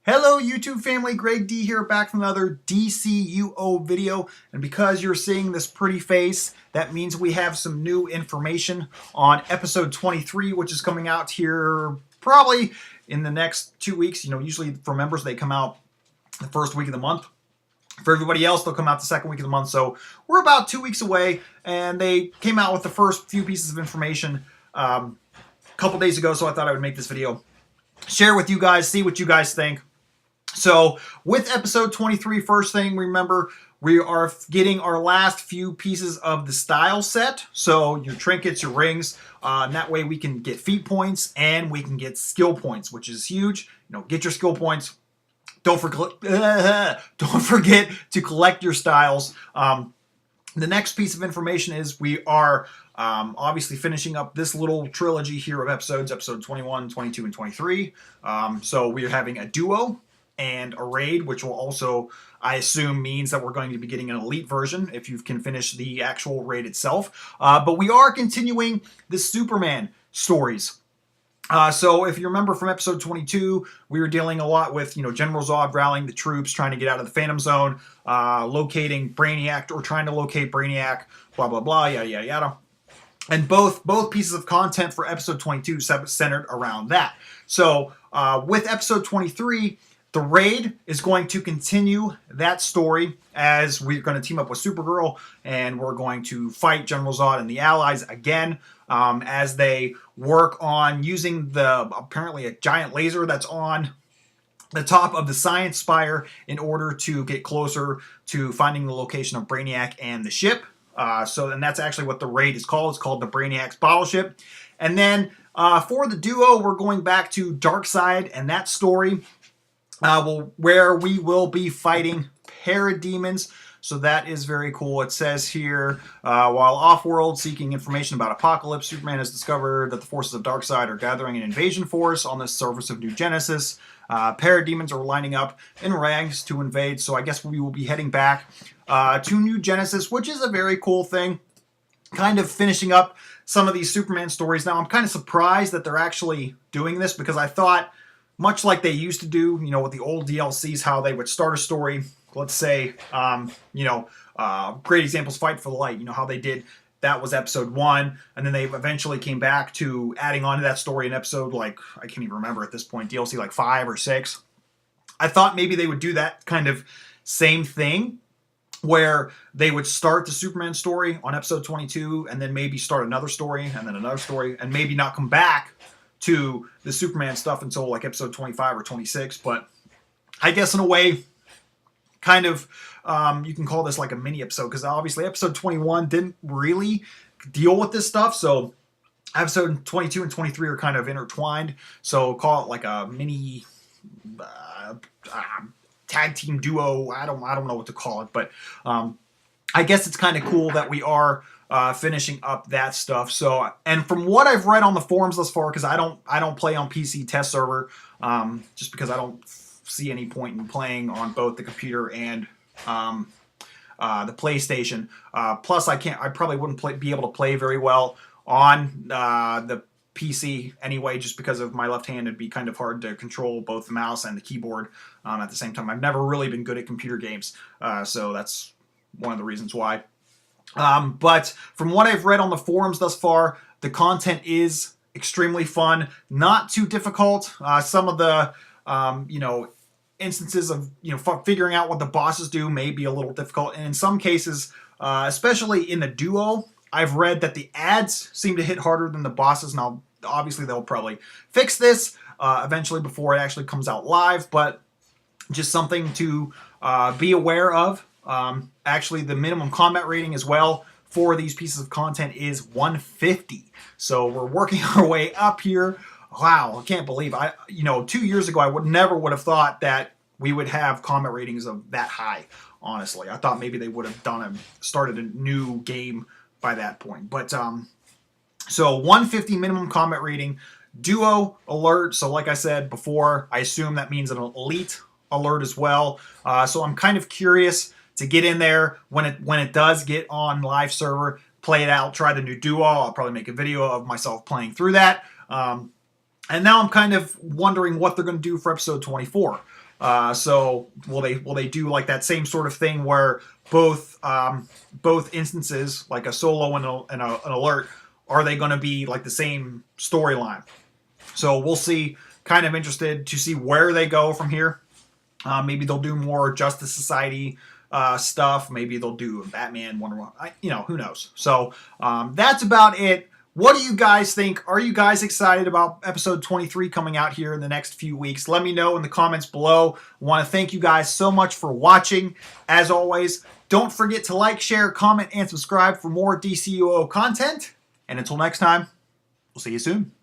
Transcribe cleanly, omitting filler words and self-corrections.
Hello YouTube family, Greg D here, back from another DCUO video. And because you're seeing this pretty face, that means we have some new information on episode 23, which is coming out here probably in the next 2 weeks. Usually for members, they come out the first week of the month. For everybody else, they'll come out the second week of the month. So we're about 2 weeks away, and they came out with the first few pieces of information a couple days ago. So I thought I would make this video, share with you guys, see what you guys think. So with episode 23, first thing, remember, we are getting our last few pieces of the style set. So your trinkets, your rings, and that way we can get feat points and we can get skill points, which is huge. Get your skill points. Don't forget to collect your styles. The next piece of information is we are obviously finishing up this little trilogy here of episodes, episode 21, 22, and 23. So we are having a duo and a raid, which will also, I assume, means that we're going to be getting an elite version if you can finish the actual raid itself. But we are continuing the Superman stories. So if you remember from episode 22, we were dealing a lot with, General Zod rallying the troops, trying to get out of the Phantom Zone, locating Brainiac, or trying to locate Brainiac, blah, blah, blah, yada, yada, yada. And both pieces of content for episode 22 centered around that. So with episode 23, the raid is going to continue that story as we're going to team up with Supergirl and we're going to fight General Zod and the Allies again as they work on using apparently a giant laser that's on the top of the Science Spire in order to get closer to finding the location of Brainiac and the ship. And that's actually what the raid is called. It's called the Brainiac's Bottle Ship. And then for the duo, we're going back to Darkseid and that story. Where we will be fighting parademons. So that is very cool. It says here, while off-world seeking information about Apocalypse, Superman has discovered that the forces of Darkseid are gathering an invasion force on the surface of New Genesis. Parademons are lining up in ranks to invade, so I guess we will be heading back to New Genesis, which is a very cool thing. Kind of finishing up some of these Superman stories. Now, I'm kind of surprised that they're actually doing this because I thought, much like they used to do, with the old DLCs, how they would start a story, let's say, great examples, Fight for the Light, how they did, that was episode 1, and then they eventually came back to adding on to that story in episode, I can't even remember at this point, DLC 5 or 6. I thought maybe they would do that kind of same thing, where they would start the Superman story on episode 22, and then maybe start another story, and then another story, and maybe not come back to the Superman stuff until episode 25 or 26, but I guess in a way, kind of, you can call this a mini episode, because obviously episode 21 didn't really deal with this stuff, so episode 22 and 23 are kind of intertwined, so call it a mini tag team duo. I don't know what to call it, but I guess it's kind of cool that we are finishing up that stuff. So, and from what I've read on the forums thus far, because I don't play on PC test server, just because I don't see any point in playing on both the computer and the PlayStation. Plus, I probably wouldn't be able to play very well on the PC anyway, just because of my left hand. It'd be kind of hard to control both the mouse and the keyboard at the same time. I've never really been good at computer games, so that's one of the reasons why. But from what I've read on the forums thus far, the content is extremely fun, not too difficult. Some of the, instances of, figuring out what the bosses do may be a little difficult. And in some cases, especially in the duo, I've read that the ads seem to hit harder than the bosses. Now, obviously, they'll probably fix this eventually before it actually comes out live, but just something to be aware of. Actually, the minimum combat rating as well for these pieces of content is 150. So we're working our way up here. Wow, I can't believe 2 years ago I never would have thought that we would have combat ratings of that high. Honestly, I thought maybe they would have started a new game by that point. But so 150 minimum combat rating, duo alert. So like I said before, I assume that means an elite alert as well. So I'm kind of curious to get in there when it does get on live server, play it out, try the new duo. I'll probably make a video of myself playing through that. And now I'm kind of wondering what they're going to do for episode 24. So will they do like that same sort of thing where both instances, like a solo and an alert, are they going to be like the same storyline? So we'll see. Kind of interested to see where they go from here. Maybe they'll do more Justice Society stuff. Maybe they'll do Batman, Wonder Woman. Who knows? So that's about it. What do you guys think? Are you guys excited about episode 23 coming out here in the next few weeks? Let me know in the comments below. I want to thank you guys so much for watching. As always, don't forget to like, share, comment, and subscribe for more DCUO content. And until next time, we'll see you soon.